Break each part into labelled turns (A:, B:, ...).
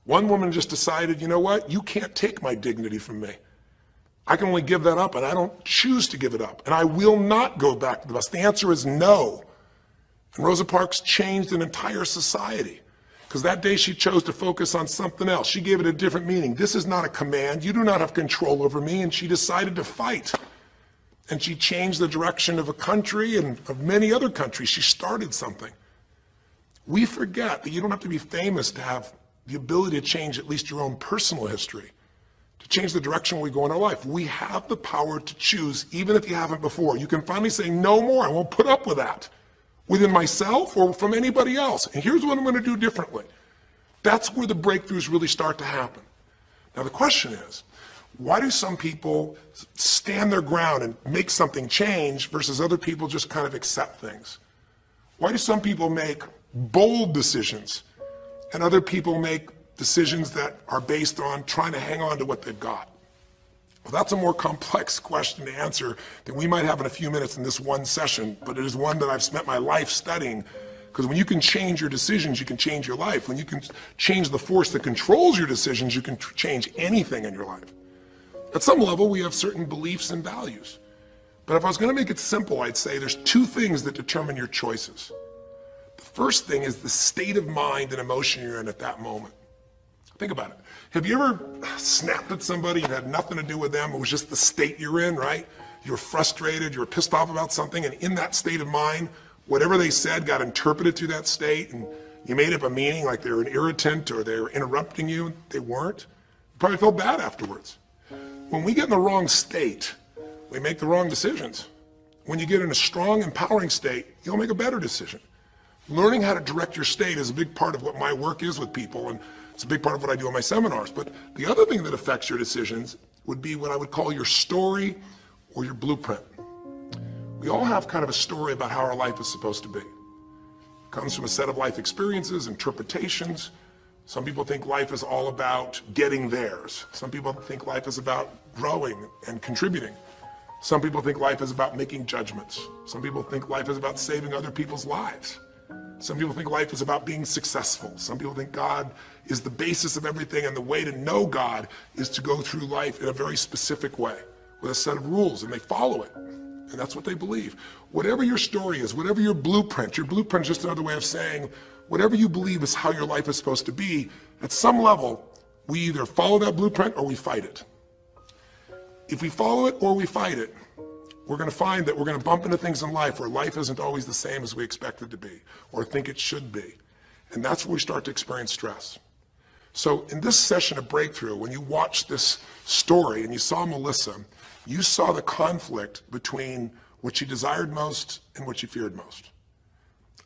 A: One woman just decided, you know what, you can't take my dignity from me. I can only give that up, and I don't choose to give it up, and I will not go back to the bus. The answer is no. And Rosa Parks changed an entire society, because that day she chose to focus on something else. She gave it a different meaning. This is not a command. You do not have control over me, and she decided to fight. And she changed the direction of a country and of many other countries. She started something. We forget that you don't have to be famous to have the ability to change at least your own personal history, to change the direction we go in our life. We have the power to choose, even if you haven't before. You can finally say, no more, I won't put up with that, within myself or from anybody else. And here's what I'm going to do differently. That's where the breakthroughs really start to happen. Now the question is, why do some people stand their ground and make something change versus other people just kind of accept things? Why do some people make bold decisions and other people make decisions that are based on trying to hang on to what they've got? Well, that's a more complex question to answer than we might have in a few minutes in this one session, but it is one that I've spent my life studying, because when you can change your decisions, you can change your life. When you can change the force that controls your decisions, you can change anything in your life. At some level, we have certain beliefs and values. But if I was going to make it simple, I'd say there's two things that determine your choices. The first thing is the state of mind and emotion you're in at that moment. Think about it. Have you ever snapped at somebody and had nothing to do with them? It was just the state you're in, right? You're frustrated, you're pissed off about something, and in that state of mind, whatever they said got interpreted through that state, and you made up a meaning like they were an irritant or they were interrupting you. They weren't. You probably felt bad afterwards. When we get in the wrong state, we make the wrong decisions. When you get in a strong, empowering state, you'll make a better decision. Learning how to direct your state is a big part of what my work is with people, and it's a big part of what I do in my seminars. But the other thing that affects your decisions would be what I would call your story or your blueprint. We all have kind of a story about how our life is supposed to be. It comes from a set of life experiences, interpretations. Some people think life is all about getting theirs. Some people think life is about growing and contributing. Some people think life is about making judgments. Some people think life is about saving other people's lives. Some people think life is about being successful. Some people think God is the basis of everything, and the way to know God is to go through life in a very specific way with a set of rules, and they follow it. And that's what they believe. Whatever your story is, whatever your blueprint is just another way of saying whatever you believe is how your life is supposed to be, at some level, we either follow that blueprint or we fight it. If we follow it or we fight it, we're going to find that we're going to bump into things in life where life isn't always the same as we expect it to be or think it should be. And that's where we start to experience stress. So in this session of Breakthrough, when you watched this story and you saw Melissa, you saw the conflict between what she desired most and what she feared most.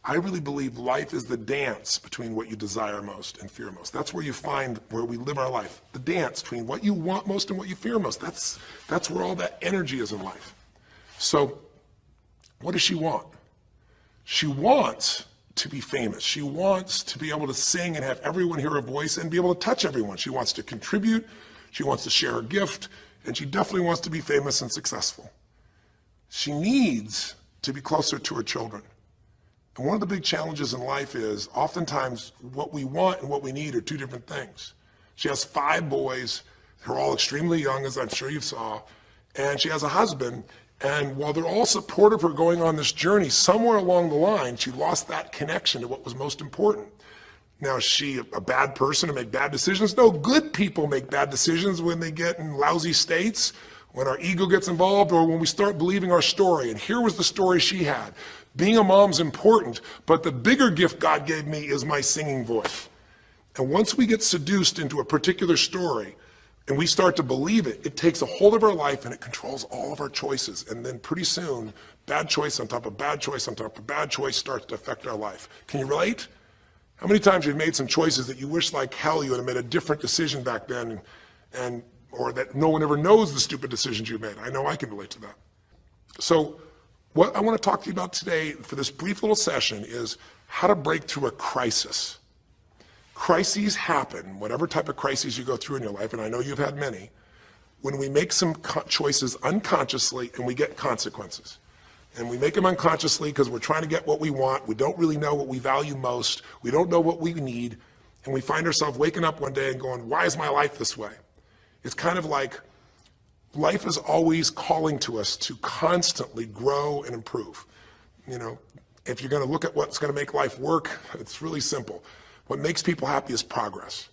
A: I really believe life is the dance between what you desire most and fear most. That's where you find where we live our life. The dance between what you want most and what you fear most. That's where all that energy is in life. So what does she want? She wants to be famous. She wants to be able to sing and have everyone hear her voice and be able to touch everyone. She wants to contribute. She wants to share her gift. And she definitely wants to be famous and successful. She needs to be closer to her children. And one of the big challenges in life is oftentimes what we want and what we need are two different things. She has 5 boys. They're all extremely young, as I'm sure you saw. And she has a husband. And while they're all supportive of her going on this journey, somewhere along the line, she lost that connection to what was most important. Now, is she a bad person to make bad decisions? No, good people make bad decisions when they get in lousy states, when our ego gets involved, or when we start believing our story. And here was the story she had. Being a mom's important, but the bigger gift God gave me is my singing voice. And once we get seduced into a particular story, and we start to believe it, it takes a hold of our life and it controls all of our choices. And then pretty soon, bad choice on top of bad choice on top of bad choice starts to affect our life. Can you relate? How many times you've made some choices that you wish like hell you would have made a different decision back then, or that no one ever knows the stupid decisions you made? I know I can relate to that. So what I want to talk to you about today for this brief little session is how to break through a crisis. Crises happen, whatever type of crises you go through in your life, and I know you've had many, when we make some choices unconsciously and we get consequences. And we make them unconsciously because we're trying to get what we want. We don't really know what we value most. We don't know what we need. and we find ourselves waking up one day and going, why is my life this way? It's kind of like life is always calling to us to constantly grow and improve. You know, if you're going to look at what's going to make life work, it's really simple. What makes people happy is progress.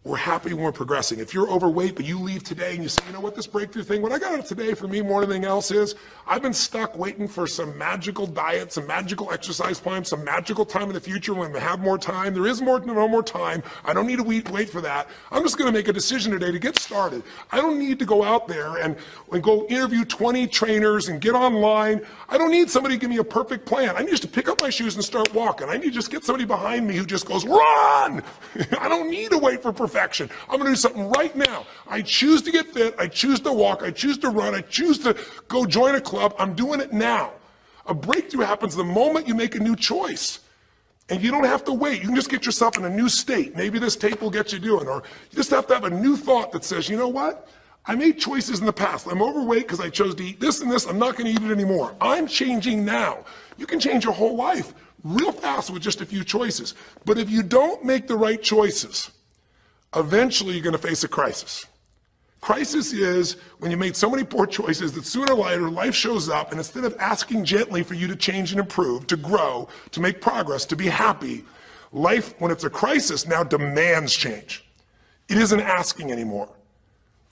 A: We're happy when we're progressing. If you're overweight, but you leave today and you say, you know what, this breakthrough thing, what I got out of today for me more than anything else is, I've been stuck waiting for some magical diet, some magical exercise plan, some magical time in the future when we have more time. There is no more time. I don't need to wait for that. I'm just going to make a decision today to get started. I don't need to go out there and go interview 20 trainers and get online. I don't need somebody to give me a perfect plan. I need just to pick up my shoes and start walking. I need to just get somebody behind me who just goes, run! I don't need to wait for perfection. I'm going to do something right now. I choose to get fit. I choose to walk. I choose to run. I choose to go join a club. I'm doing it now. A breakthrough happens the moment you make a new choice. And you don't have to wait. You can just get yourself in a new state. Maybe this tape will get you doing. Or you just have to have a new thought that says, you know what? I made choices in the past. I'm overweight because I chose to eat this and this. I'm not going to eat it anymore. I'm changing now. You can change your whole life real fast with just a few choices. But if you don't make the right choices, eventually you're going to face a crisis. Crisis is when you made so many poor choices that sooner or later life shows up, and instead of asking gently for you to change and improve, to grow, to make progress, to be happy, life, when it's a crisis, now demands change. It isn't asking anymore.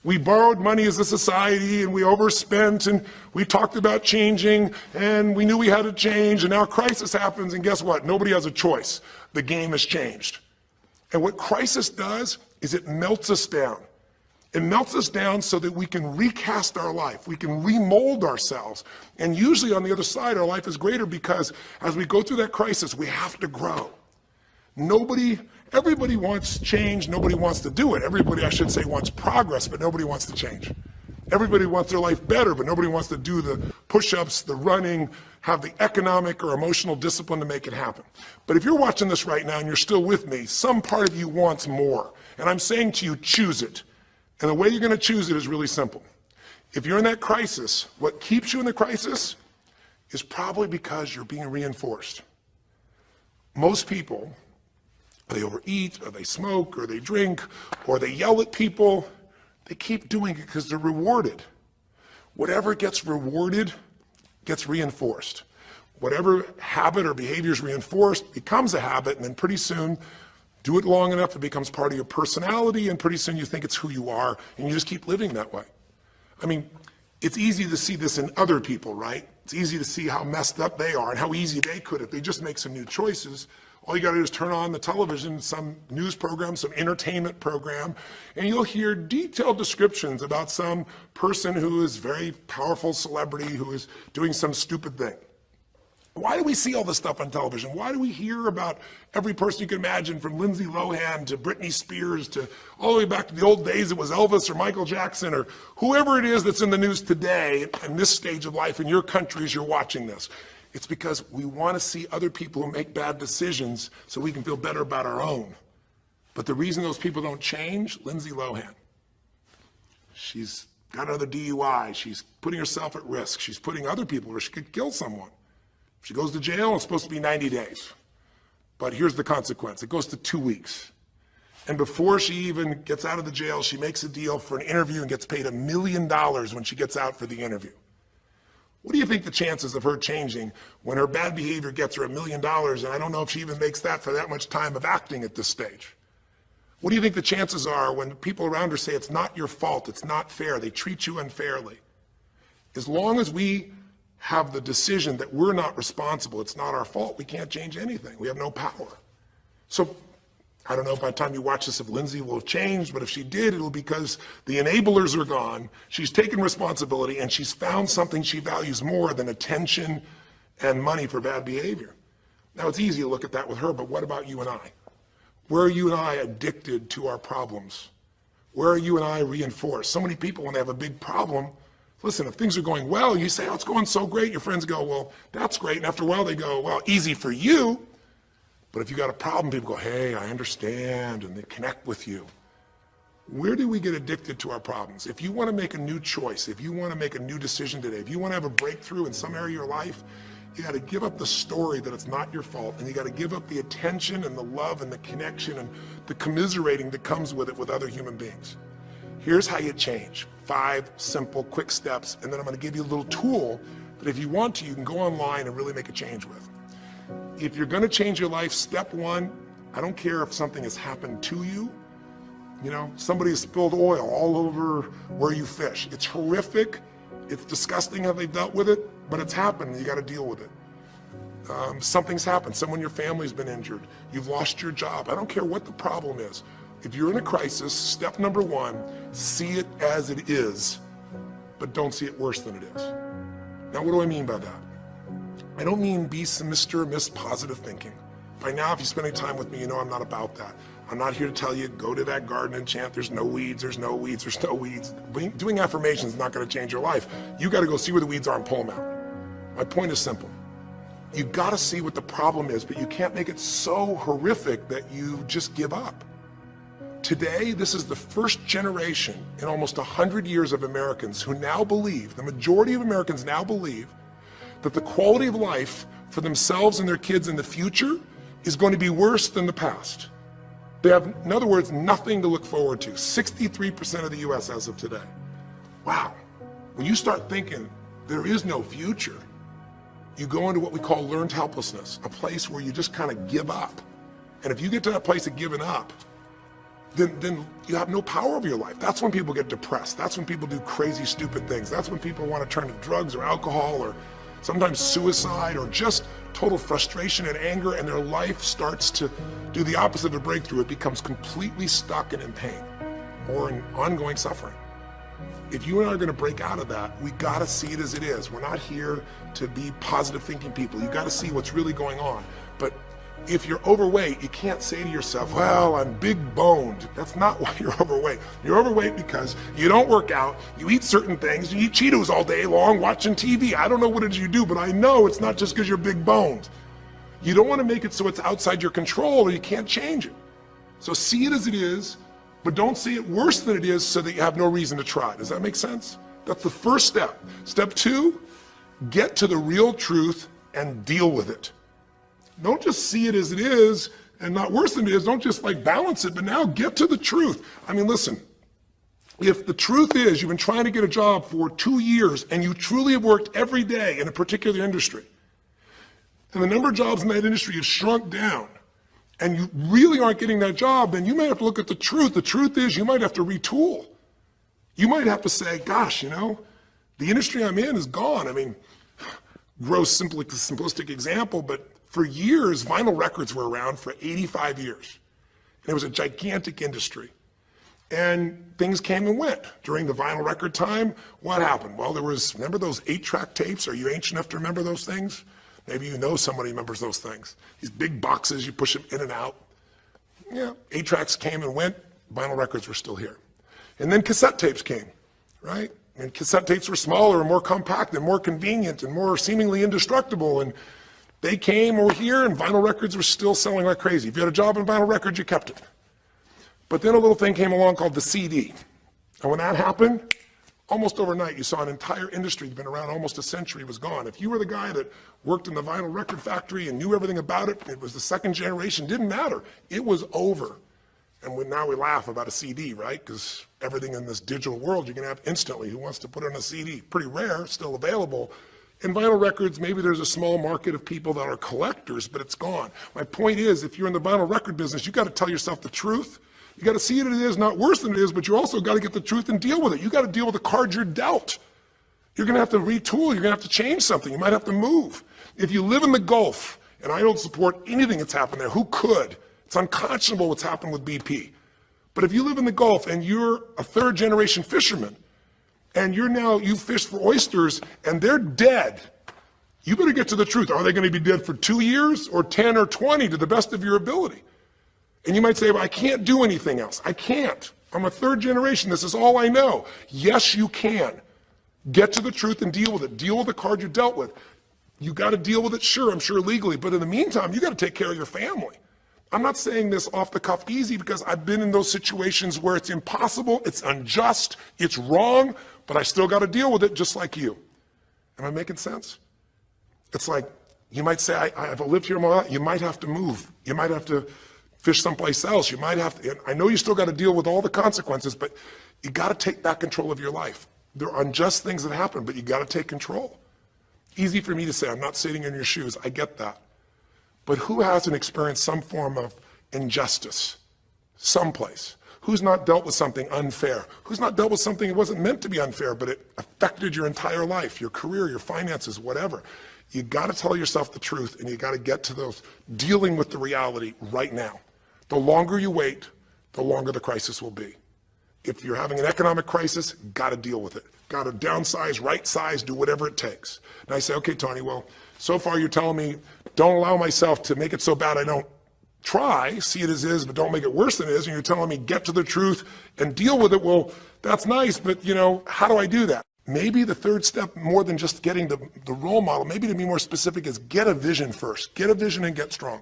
A: We borrowed money as a society and we overspent and we talked about changing and we knew we had to change, and now a crisis happens and guess what? Nobody has a choice. The game has changed. And what crisis does is it melts us down. It melts us down so that we can recast our life. We can remold ourselves. And usually on the other side, our life is greater because as we go through that crisis, we have to grow. Everybody wants change. Nobody wants to do it. Everybody, I should say, wants progress, but nobody wants to change. Everybody wants their life better, but nobody wants to do the push-ups, the running, have the economic or emotional discipline to make it happen. But if you're watching this right now and you're still with me, some part of you wants more. And I'm saying to you, choose it. And the way you're going to choose it is really simple. If you're in that crisis, what keeps you in the crisis is probably because you're being reinforced. Most people, they overeat, or they smoke, or they drink, or they yell at people. They keep doing it because they're rewarded. Whatever gets rewarded gets reinforced. Whatever habit or behavior is reinforced becomes a habit, and then pretty soon, do it long enough, it becomes part of your personality, and pretty soon you think it's who you are, and you just keep living that way. I mean, it's easy to see this in other people, right? It's easy to see how messed up they are and how easy they could if they just make some new choices. All you got to do is turn on the television, some news program, some entertainment program, and you'll hear detailed descriptions about some person who is very powerful celebrity who is doing some stupid thing. Why do we see all this stuff on television? Why do we hear about every person you can imagine, from Lindsay Lohan to Britney Spears to all the way back to the old days it was Elvis or Michael Jackson or whoever it is that's in the news today in this stage of life in your country as you're watching this? It's because we want to see other people who make bad decisions so we can feel better about our own. But the reason those people don't change, Lindsay Lohan, she's got another DUI. She's putting herself at risk. She's putting other people where she could kill someone. If she goes to jail, it's supposed to be 90 days. But here's the consequence. It goes to 2 weeks. And before she even gets out of the jail, she makes a deal for an interview and gets paid $1 million when she gets out for the interview. What do you think the chances of her changing when her bad behavior gets her $1 million, and I don't know if she even makes that for that much time of acting at this stage? What do you think the chances are when people around her say it's not your fault, it's not fair, they treat you unfairly? As long as we have the decision that we're not responsible, it's not our fault, we can't change anything. We have no power. So I don't know if by the time you watch this if Lindsay will have changed, but if she did, it'll be because the enablers are gone, she's taken responsibility, and she's found something she values more than attention and money for bad behavior. Now, it's easy to look at that with her, but what about you and I? Where are you and I addicted to our problems? Where are you and I reinforced? So many people, when they have a big problem, listen, if things are going well, you say, oh, it's going so great. Your friends go, well, that's great. And after a while, they go, well, easy for you. But if you got a problem, people go, hey, I understand, and they connect with you. Where do we get addicted to our problems? If you want to make a new choice, if you want to make a new decision today, if you want to have a breakthrough in some area of your life, You got to give up the story that it's not your fault, and you got to give up the attention and the love and the connection and the commiserating that comes with it with other human beings. Here's how you change. 5 simple, quick steps, and then I'm going to give you a little tool that if you want to, you can go online and really make a change with. If you're going to change your life, step 1, I don't care if something has happened to you. You know, somebody has spilled oil all over where you fish. It's horrific. It's disgusting how they dealt with it, but it's happened and you got to deal with it. Something's happened. Someone in your family's been injured. You've lost your job. I don't care what the problem is. If you're in a crisis, step number 1, see it as it is, but don't see it worse than it is. Now, what do I mean by that? I don't mean be some Mr. or Miss positive thinking. By now, if you spend any time with me, you know I'm not about that. I'm not here to tell you, go to that garden and chant, there's no weeds, there's no weeds, there's no weeds. Doing affirmations is not going to change your life. You got to go see where the weeds are and pull them out. My point is simple. You got to see what the problem is, but you can't make it so horrific that you just give up. Today, this is the first generation in almost 100 years of Americans who now believe, the majority of Americans now believe, that the quality of life for themselves and their kids in the future is going to be worse than the past. They have, in other words, nothing to look forward to. 63% of the US as of today. Wow. When you start thinking there is no future, you go into what we call learned helplessness, a place where you just kind of give up. And if you get to that place of giving up, then you have no power over your life. That's when people get depressed. That's when people do crazy, stupid things. That's when people want to turn to drugs or alcohol or sometimes suicide or just total frustration and anger, and their life starts to do the opposite of a breakthrough. It becomes completely stuck and in pain or in ongoing suffering. If you and I are going to break out of that, we got to see it as it is. We're not here to be positive thinking people. You got to see what's really going on. But if you're overweight, you can't say to yourself, well, I'm big boned. That's not why you're overweight. You're overweight because you don't work out, you eat certain things, you eat Cheetos all day long, watching TV. I don't know what it is you do, but I know it's not just because you're big boned. You don't want to make it so it's outside your control or you can't change it. So see it as it is, but don't see it worse than it is so that you have no reason to try. Does that make sense? That's the first step. Step 2, get to the real truth and deal with it. Don't just see it as it is and not worse than it is. Don't just like balance it, but now get to the truth. I mean, listen, if the truth is you've been trying to get a job for 2 years and you truly have worked every day in a particular industry, and the number of jobs in that industry have shrunk down, and you really aren't getting that job, then you might have to look at the truth. The truth is you might have to retool. You might have to say, gosh, you know, the industry I'm in is gone. I mean, gross, simplistic example, but for years, vinyl records were around for 85 years. And it was a gigantic industry. And things came and went. During the vinyl record time, what happened? Well, there was, remember those 8-track tapes? Are you ancient enough to remember those things? Maybe you know somebody who remembers those things. These big boxes, you push them in and out. Yeah, 8-tracks came and went, vinyl records were still here. And then cassette tapes came, right? And cassette tapes were smaller and more compact and more convenient and more seemingly indestructible. And they came over here and vinyl records were still selling like crazy. If you had a job in vinyl records, you kept it. But then a little thing came along called the CD. And when that happened, almost overnight, you saw an entire industry that had been around almost a century was gone. If you were the guy that worked in the vinyl record factory and knew everything about it, it was the second generation, didn't matter. It was over. And now we laugh about a CD, right? Because everything in this digital world you can have instantly. Who wants to put on a CD? Pretty rare, still available. In vinyl records, maybe there's a small market of people that are collectors, but it's gone. My point is, if you're in the vinyl record business, you got to tell yourself the truth. You got to see it as it is, not worse than it is, but you also got to get the truth and deal with it. You got to deal with the cards you're dealt. You're going to have to retool. You're going to have to change something. You might have to move. If you live in the Gulf, and I don't support anything that's happened there, who could? It's unconscionable what's happened with BP. But if you live in the Gulf and you're a 3rd-generation fisherman, and you fish for oysters, and they're dead, you better get to the truth. Are they going to be dead for 2 years or 10 or 20 to the best of your ability? And you might say, well, I can't do anything else. I can't. I'm a 3rd generation. This is all I know. Yes, you can. Get to the truth and deal with it. Deal with the card you're dealt with. You got to deal with it, sure, I'm sure legally, but in the meantime, you got to take care of your family. I'm not saying this off the cuff easy because I've been in those situations where it's impossible, it's unjust, it's wrong, but I still got to deal with it just like you. Am I making sense? It's like You might say, I've lived here my life. You might have to move. You might have to fish someplace else. You might have to, I know you still got to deal with all the consequences, but you got to take back control of your life. There are unjust things that happen, but you got to take control. Easy for me to say, I'm not sitting in your shoes. I get that. But who hasn't experienced some form of injustice someplace? Who's not dealt with something unfair? Who's not dealt with something that wasn't meant to be unfair, but it affected your entire life, your career, your finances, whatever? You got to tell yourself the truth, and you got to get to those dealing with the reality right now. The longer you wait, the longer the crisis will be. If you're having an economic crisis, got to deal with it. Got to downsize, right size, do whatever it takes. And I say, okay, Tony, well, so far you're telling me don't allow myself to make it so bad I don't try, see it as is, but don't make it worse than it is, and you're telling me get to the truth and deal with it. Well, that's nice, but how do I do that? Maybe the third step, more than just getting the role model, maybe to be more specific, is get a vision first. Get a vision and get strong.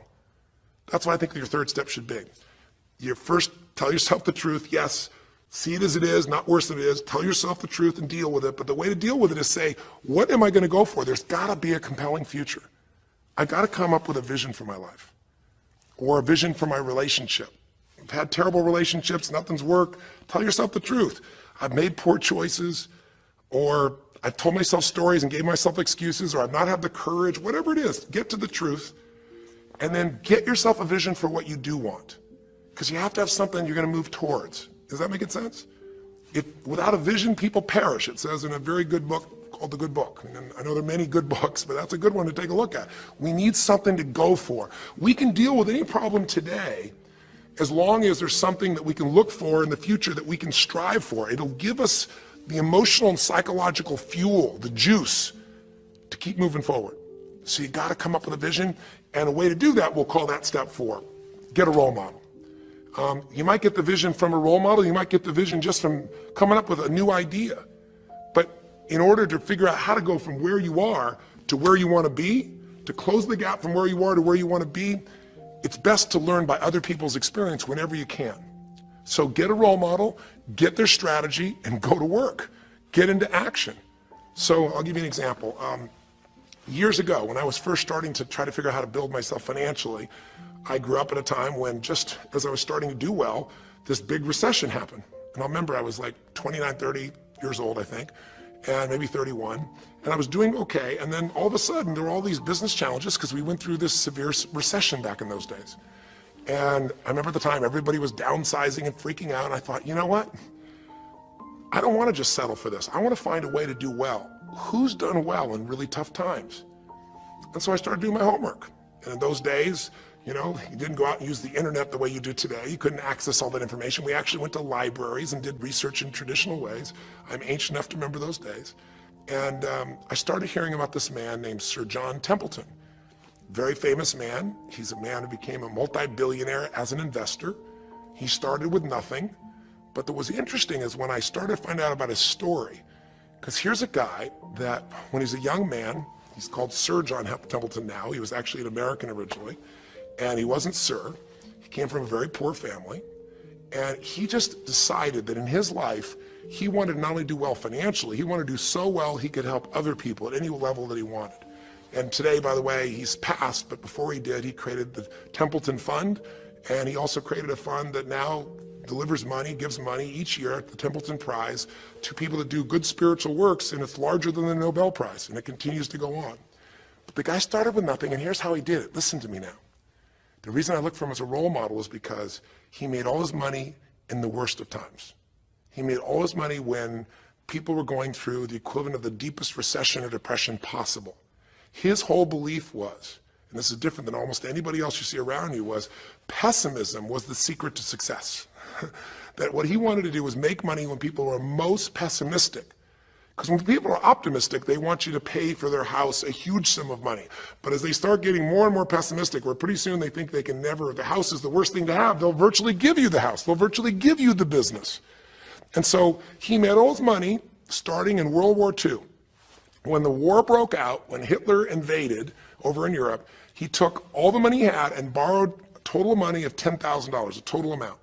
A: That's what I think your third step should be. You first tell yourself the truth, yes, see it as it is, not worse than it is, tell yourself the truth and deal with it, but the way to deal with it is say, what am I going to go for? There's got to be a compelling future. I've got to come up with a vision for my life, or a vision for my relationship. I've had terrible relationships, nothing's worked. Tell yourself the truth. I've made poor choices, or I've told myself stories and gave myself excuses, or I've not had the courage, whatever it is. Get to the truth, and then get yourself a vision for what you do want. Because you have to have something you're going to move towards. Does that make sense? Without a vision, people perish. It says in a very good book called The Good Book. And I know there are many good books, but that's a good one to take a look at. We need something to go for. We can deal with any problem today as long as there's something that we can look for in the future that we can strive for. It'll give us the emotional and psychological fuel, the juice, to keep moving forward. So you got to come up with a vision, and a way to do that, we'll call that step 4. Get a role model. You might get the vision from a role model, you might get the vision just from coming up with a new idea. But in order to figure out how to go from where you are to where you want to be, to close the gap from where you are to where you want to be, it's best to learn by other people's experience whenever you can. So get a role model, get their strategy, and go to work. Get into action. So I'll give you an example. Years ago, when I was first starting to try to figure out how to build myself financially, I grew up at a time when, just as I was starting to do well, this big recession happened. And I remember I was like 29, 30 years old, I think, and maybe 31. And I was doing okay. And then all of a sudden, there were all these business challenges because we went through this severe recession back in those days. And I remember at the time, everybody was downsizing and freaking out. And I thought, you know what? I don't want to just settle for this. I want to find a way to do well. Who's done well in really tough times? And so I started doing my homework. And in those days, you didn't go out and use the internet the way you do today. You couldn't access all that information. We actually went to libraries and did research in traditional ways. I'm ancient enough to remember those days. And I started hearing about this man named Sir John Templeton. Very famous man. He's a man who became a multi-billionaire as an investor. He started with nothing. But what was interesting is when I started to find out about his story, because here's a guy that when he's a young man, he's called Sir John Templeton now. He was actually an American originally. And he wasn't Sir. He came from a very poor family. And he just decided that in his life, he wanted to not only do well financially, he wanted to do so well he could help other people at any level that he wanted. And today, by the way, he's passed, but before he did, he created the Templeton Fund, and he also created a fund that now delivers money, gives money each year at the Templeton Prize to people that do good spiritual works, and it's larger than the Nobel Prize, and it continues to go on. But the guy started with nothing, and here's how he did it. Listen to me now. The reason I look for him as a role model is because he made all his money in the worst of times. He made all his money when people were going through the equivalent of the deepest recession or depression possible. His whole belief was, and this is different than almost anybody else you see around you, was pessimism was the secret to success. That what he wanted to do was make money when people were most pessimistic. Because when people are optimistic, they want you to pay for their house a huge sum of money. But as they start getting more and more pessimistic, where pretty soon they think they can never, the house is the worst thing to have, they'll virtually give you the house. They'll virtually give you the business. And so he made all his money starting in World War II. When the war broke out, when Hitler invaded over in Europe, he took all the money he had and borrowed a total money of $10,000, a total amount.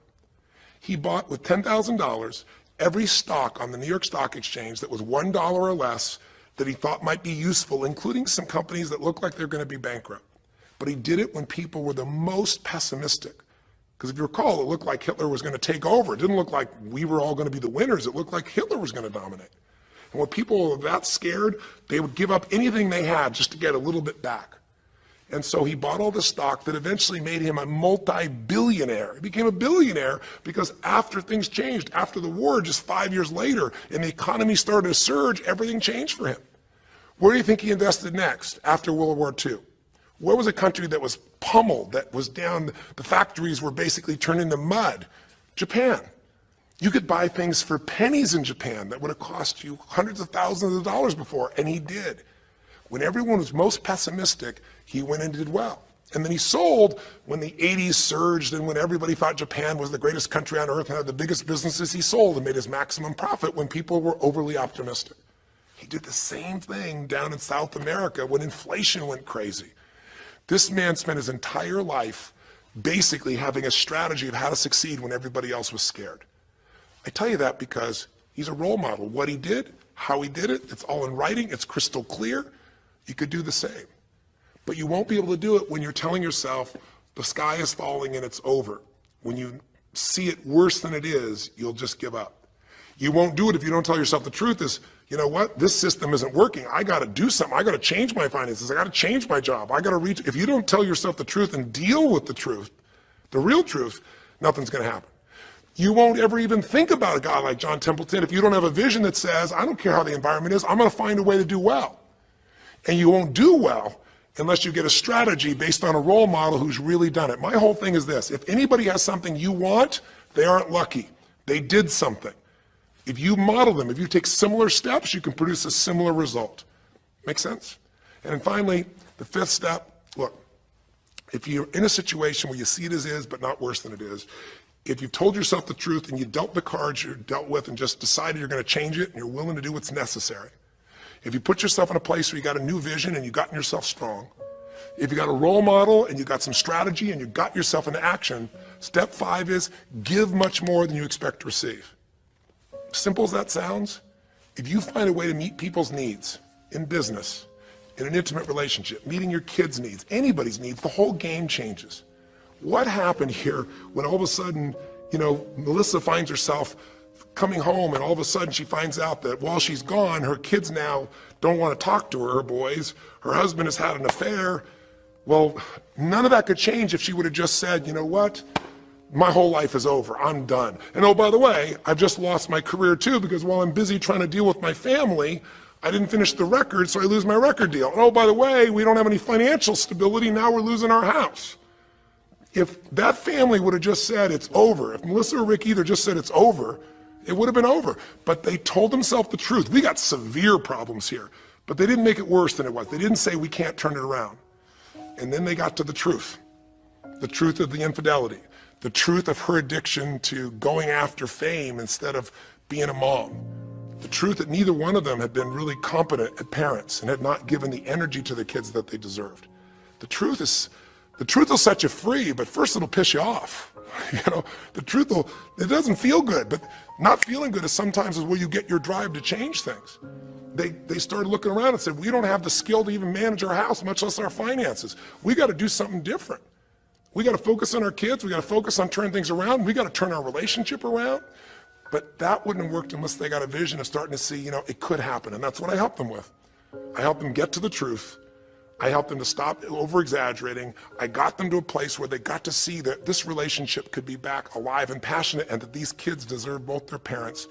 A: He bought with $10,000 every stock on the New York Stock Exchange that was $1 or less, that he thought might be useful, including some companies that looked like they're going to be bankrupt. But he did it when people were the most pessimistic. Because if you recall, it looked like Hitler was going to take over. It didn't look like we were all going to be the winners. It looked like Hitler was going to dominate. And when people were that scared, they would give up anything they had just to get a little bit back. And so he bought all the stock that eventually made him a multi-billionaire. He became a billionaire because after things changed, after the war, just 5 years later, and the economy started to surge, everything changed for him. Where do you think he invested next after World War II? Where was a country that was pummeled, that was down, the factories were basically turned into mud? Japan. You could buy things for pennies in Japan that would have cost you hundreds of thousands of dollars before, and he did. When everyone was most pessimistic, he went and did well. And then he sold when the 80s surged and when everybody thought Japan was the greatest country on earth and had the biggest businesses. He sold and made his maximum profit when people were overly optimistic. He did the same thing down in South America when inflation went crazy. This man spent his entire life basically having a strategy of how to succeed when everybody else was scared. I tell you that because he's a role model. What he did, how he did it, it's all in writing, it's crystal clear. You could do the same. But you won't be able to do it when you're telling yourself the sky is falling and it's over. When you see it worse than it is, you'll just give up. You won't do it if you don't tell yourself the truth is, you know what, this system isn't working. I got to do something. I got to change my finances. I got to change my job. I got to reach. If you don't tell yourself the truth and deal with the truth, the real truth, nothing's going to happen. You won't ever even think about a guy like John Templeton if you don't have a vision that says, I don't care how the environment is, I'm going to find a way to do well. And you won't do well unless you get a strategy based on a role model who's really done it. My whole thing is this: if anybody has something you want, they aren't lucky. They did something. If you model them, if you take similar steps, you can produce a similar result. Make sense? And then finally, the fifth step, look, if you're in a situation where you see it as is, but not worse than it is, if you've told yourself the truth and you dealt the cards you're dealt with and just decided you're going to change it and you're willing to do what's necessary, if you put yourself in a place where you got a new vision and you've gotten yourself strong, if you got a role model and you got some strategy and you got yourself into action, step 5 is give much more than you expect to receive. Simple as that sounds, if you find a way to meet people's needs in business, in an intimate relationship, meeting your kids' needs, anybody's needs, the whole game changes. What happened here when all of a sudden, Melissa finds herself coming home and all of a sudden she finds out that while she's gone, her kids now don't want to talk to her boys, her husband has had an affair. Well, none of that could change if she would have just said, you know what? My whole life is over, I'm done. And oh, by the way, I've just lost my career too because while I'm busy trying to deal with my family, I didn't finish the record, so I lose my record deal. And oh, by the way, we don't have any financial stability, now we're losing our house. If that family would have just said it's over, if Melissa or Rick either just said it's over, it would have been over. But they told themselves the truth. We got severe problems here, but they didn't make it worse than it was. They didn't say we can't turn it around. And then they got to the truth of the infidelity, the truth of her addiction to going after fame instead of being a mom, the truth that neither one of them had been really competent at parents and had not given the energy to the kids that they deserved. The truth will set you free, but first it'll piss you off. It doesn't feel good, but not feeling good is sometimes where you get your drive to change things. They started looking around and said, we don't have the skill to even manage our house, much less our finances. We got to do something different. We got to focus on our kids. We got to focus on turning things around. We got to turn our relationship around. But that wouldn't have worked unless they got a vision of starting to see, it could happen. And that's what I helped them with. I helped them get to the truth. I helped them to stop over-exaggerating. I got them to a place where they got to see that this relationship could be back alive and passionate and that these kids deserve both their parents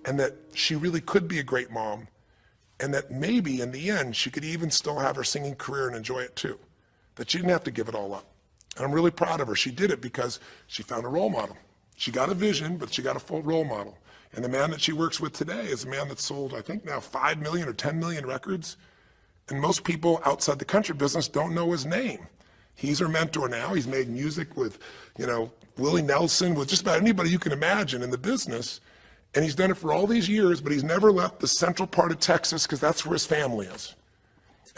A: and that she really could be a great mom and that maybe in the end she could even still have her singing career and enjoy it too, that she didn't have to give it all up. And I'm really proud of her. She did it because she found a role model. She got a vision, but she got a full role model. And the man that she works with today is a man that's sold, I think now 5 million or 10 million records. And most people outside the country business don't know his name. He's her mentor now. He's made music with, Willie Nelson, with just about anybody you can imagine in the business. And he's done it for all these years, but he's never left the central part of Texas because that's where his family is.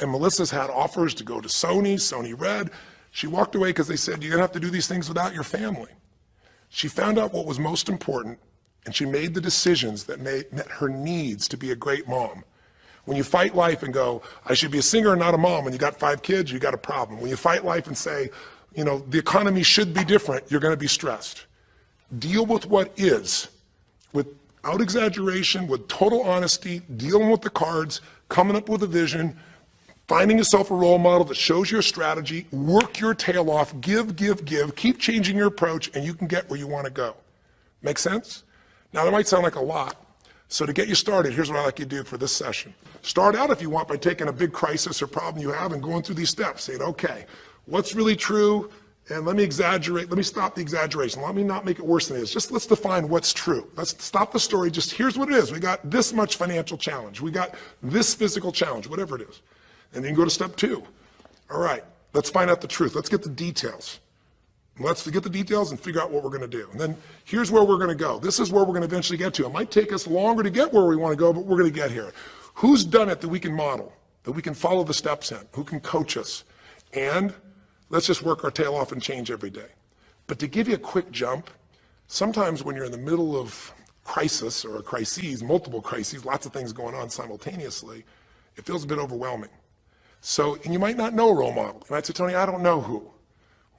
A: And Melissa's had offers to go to Sony Red. She walked away because they said, you're going to have to do these things without your family. She found out what was most important, and she made the decisions that met her needs to be a great mom. When you fight life and go, I should be a singer and not a mom, when you got 5 kids, you got a problem. When you fight life and say, the economy should be different, you're going to be stressed. Deal with what is, without exaggeration, with total honesty, dealing with the cards, coming up with a vision, finding yourself a role model that shows your strategy, work your tail off, give, keep changing your approach, and you can get where you want to go. Make sense? Now, that might sound like a lot. So to get you started, here's what I'd like you to do for this session. Start out, if you want, by taking a big crisis or problem you have and going through these steps, saying, okay, what's really true? And let me exaggerate, let me stop the exaggeration. Let me not make it worse than it is. Let's define what's true. Let's stop the story. Just here's what it is. We got this much financial challenge. We got this physical challenge, whatever it is. And then you go to step 2. All right, let's find out the truth. Let's get the details. Let's get the details and figure out what we're going to do. And then here's where we're going to go. This is where we're going to eventually get to. It might take us longer to get where we want to go, but we're going to get here. Who's done it that we can model, that we can follow the steps in? Who can coach us? And let's just work our tail off and change every day. But to give you a quick jump, sometimes when you're in the middle of crisis or crises, multiple crises, lots of things going on simultaneously, it feels a bit overwhelming. So, and you might not know a role model. You might say, Tony, I don't know who.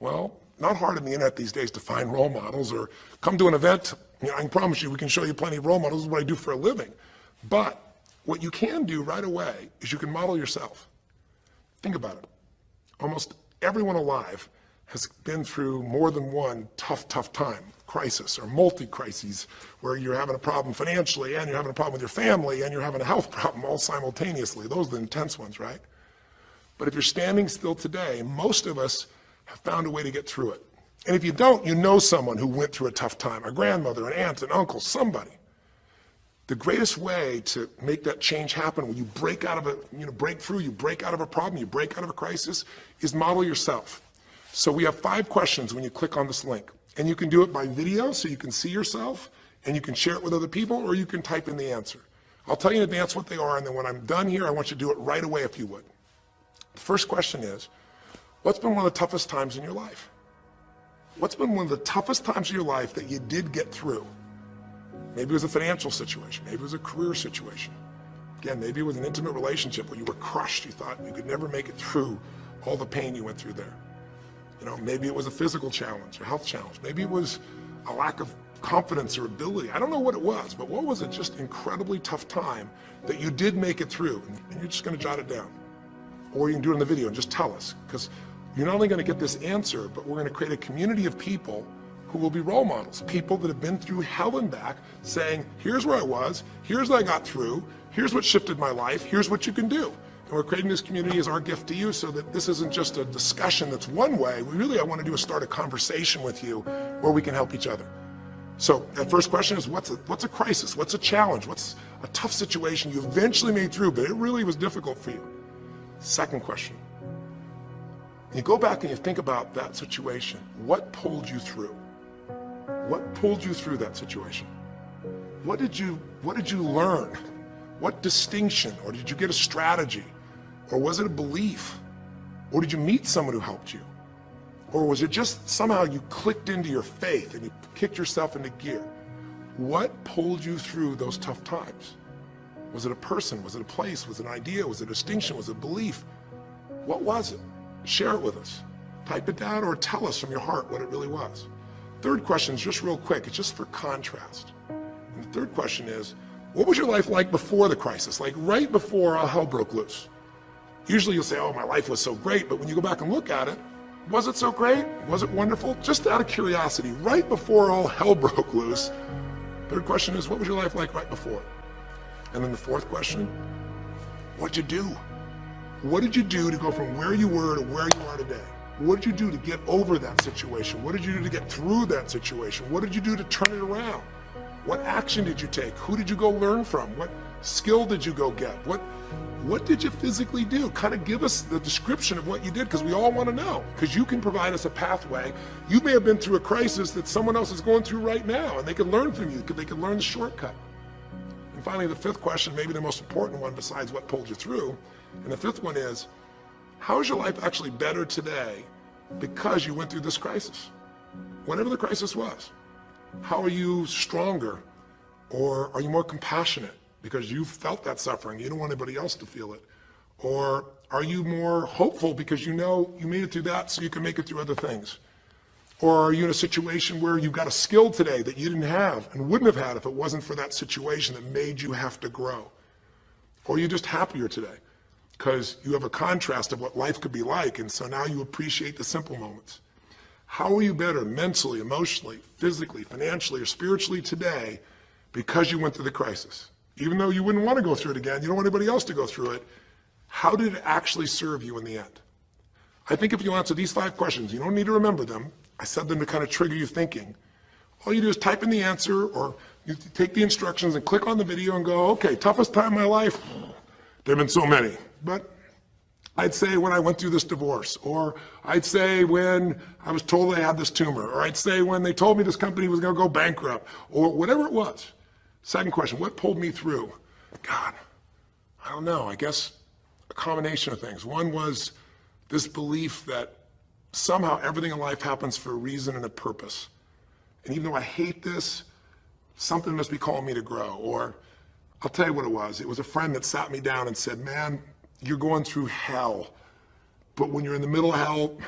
A: Well, not hard on the internet these days to find role models, or come to an event. I can promise you we can show you plenty of role models. This is what I do for a living. But what you can do right away is you can model yourself. Think about it. Almost everyone alive has been through more than one tough time, crisis or multi-crises, where you're having a problem financially and you're having a problem with your family and you're having a health problem all simultaneously. Those are the intense ones, right? But if you're standing still today, most of us have found a way to get through it. And if you don't, you know someone who went through a tough time, a grandmother, an aunt, an uncle, somebody. The greatest way to make that change happen when you break out of a, break through, you break out of a problem, you break out of a crisis, is model yourself. So we have 5 questions when you click on this link. And you can do it by video so you can see yourself and you can share it with other people, or you can type in the answer. I'll tell you in advance what they are, and then when I'm done here, I want you to do it right away if you would. The first question is, what's been one of the toughest times in your life? What's been one of the toughest times in your life that you did get through? Maybe it was a financial situation. Maybe it was a career situation. Again, maybe it was an intimate relationship where you were crushed. You thought you could never make it through all the pain you went through there. Maybe it was a physical challenge, a health challenge. Maybe it was a lack of confidence or ability. I don't know what it was, but what was it just incredibly tough time that you did make it through? And you're just going to jot it down. Or you can do it in the video and just tell us, because you're not only going to get this answer, but we're going to create a community of people who will be role models, people that have been through hell and back, saying, here's where I was, here's what I got through, here's what shifted my life, here's what you can do. And we're creating this community as our gift to you, so that this isn't just a discussion that's one way. I want to do is start a conversation with you where we can help each other. So that first question is, what's a crisis? What's a challenge? What's a tough situation you eventually made through, but it really was difficult for you? Second question. You go back and you think about that situation. What pulled you through? What pulled you through that situation? What did you learn? What distinction? Or did you get a strategy? Or was it a belief? Or did you meet someone who helped you? Or was it just somehow you clicked into your faith and you kicked yourself into gear? What pulled you through those tough times? Was it a person? Was it a place? Was it an idea? Was it a distinction? Was it a belief? What was it? Share it with us. Type it down or tell us from your heart what it really was. Third question is just real quick. It's just for contrast. And the third question is, what was your life like before the crisis? Like right before all hell broke loose? Usually you'll say, oh, my life was so great. But when you go back and look at it, was it so great? Was it wonderful? Just out of curiosity, right before all hell broke loose. Third question is, what was your life like right before? And then the fourth question, what'd you do? What did you do to go from where you were to where you are today? What did you do to get over that situation? What did you do to get through that situation? What did you do to turn it around? What action did you take? Who did you go learn from? What skill did you go get? What did you physically do? Kind of give us the description of what you did, because we all want to know, because you can provide us a pathway. You may have been through a crisis that someone else is going through right now, and they can learn from you. They can learn the shortcut. And finally, the fifth question, maybe the most important one besides what pulled you through, and the fifth one is, how is your life actually better today because you went through this crisis? Whatever the crisis was. How are you stronger? Or are you more compassionate? because you felt that suffering? You don't want anybody else to feel it. Or are you more hopeful because you know you made it through that so you can make it through other things? Or are you in a situation where you've got a skill today that you didn't have and wouldn't have had if it wasn't for that situation that made you have to grow? Or are you just happier today because you have a contrast of what life could be like, and so now you appreciate the simple moments? How are you better mentally, emotionally, physically, financially, or spiritually today because you went through the crisis? Even though you wouldn't want to go through it again, you don't want anybody else to go through it, how did it actually serve you in the end? I think if you answer these 5 questions, you don't need to remember them. I said them to kind of trigger you thinking. All you do is type in the answer, or you take the instructions and click on the video and go, okay, toughest time in my life? There have been so many, but I'd say when I went through this divorce, or I'd say when I was told I had this tumor, or I'd say when they told me this company was going to go bankrupt, or whatever it was. Second question, what pulled me through? God, I don't know, I guess a combination of things. One was this belief that somehow everything in life happens for a reason and a purpose. And even though I hate this, something must be calling me to grow. Or I'll tell you what it was. It was a friend that sat me down and said, man, you're going through hell. But when you're in the middle of hell,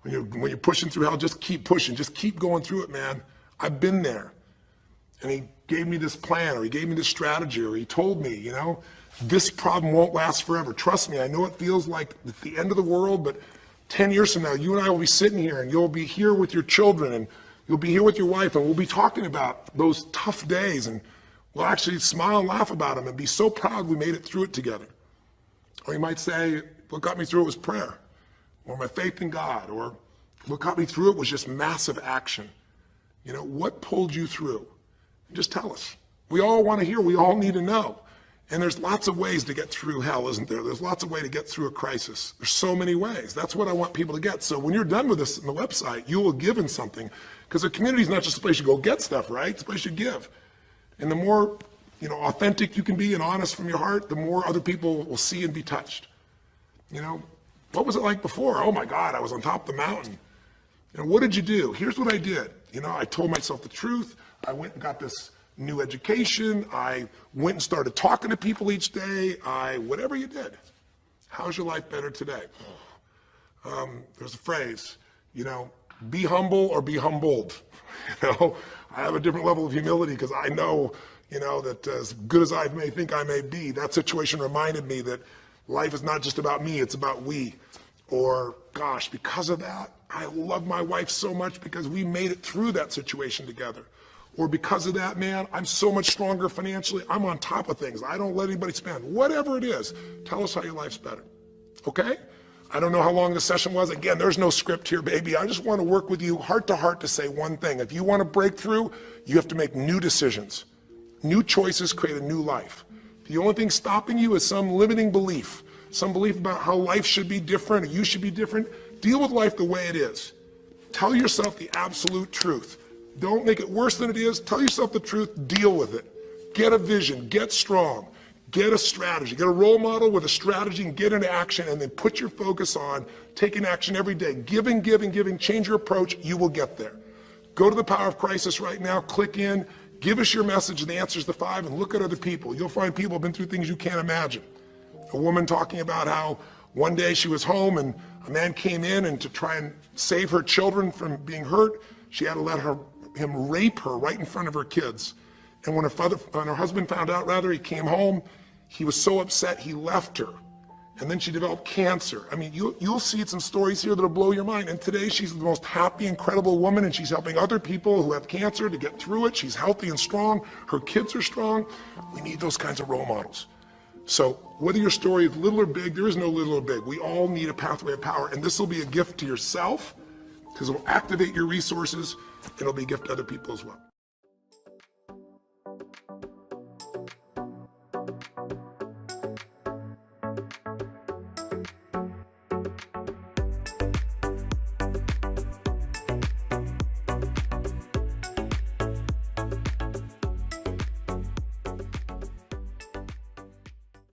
A: when you're pushing through hell, just keep pushing. Just keep going through it, man. I've been there. And he gave me this plan, or he gave me this strategy, or he told me, you know, this problem won't last forever. Trust me, I know it feels like it's the end of the world, but 10 years from now, you and I will be sitting here, and you'll be here with your children, and you'll be here with your wife, and we'll be talking about those tough days, and we'll actually smile and laugh about them and be so proud we made it through it together. Or you might say, what got me through it was prayer, or my faith in God, or what got me through it was just massive action. You know, what pulled you through? Just tell us. We all want to hear, we all need to know. And there's lots of ways to get through hell, isn't there? There's lots of ways to get through a crisis. There's so many ways. That's what I want people to get. So when you're done with this on the website, you will give in something, because a community is not just a place you go get stuff, right? It's a place you give. And the more, you know, authentic you can be and honest from your heart, the more other people will see and be touched. You know, what was it like before? Oh my God, I was on top of the mountain. You know, what did you do? Here's what I did. You know, I told myself the truth. I went and got this new education. I went and started talking to people each day. Whatever you did. How's your life better today? There's a phrase, you know, be humble or be humbled. You know, I have a different level of humility because I know, you know, that as good as I may think I may be, that situation reminded me that life is not just about me, it's about we. Or, gosh, because of that, I love my wife so much because we made it through that situation together. Or because of that, man, I'm so much stronger financially. I'm on top of things. I don't let anybody spend. Whatever it is, tell us how your life's better. Okay? I don't know how long the session was. Again, there's no script here, baby. I just want to work with you heart to heart to say one thing. If you want to break through, you have to make new decisions. New choices create a new life. The only thing stopping you is some limiting belief, some belief about how life should be different or you should be different. Deal with life the way it is. Tell yourself the absolute truth. Don't make it worse than it is. Tell yourself the truth. Deal with it. Get a vision. Get strong. Get a strategy. Get a role model with a strategy and get into action, and then put your focus on taking action every day. Giving, giving, giving. Change your approach. You will get there. Go to the Power of Crisis right now. Click in. Give us your message and the answers to 5, and look at other people. You'll find people who've been through things you can't imagine. A woman talking about how one day she was home and a man came in, and to try and save her children from being hurt, she had to let him rape her right in front of her kids. And when her husband found out, he came home, he was so upset he left her. And then she developed cancer. I mean, you'll see some stories here that'll blow your mind. And today she's the most happy, incredible woman, and she's helping other people who have cancer to get through it. She's healthy and strong. Her kids are strong. We need those kinds of role models. So whether your story is little or big, there is no little or big. We all need a pathway of power, and this will be a gift to yourself because it will activate your resources, and it'll be a gift to other people as well.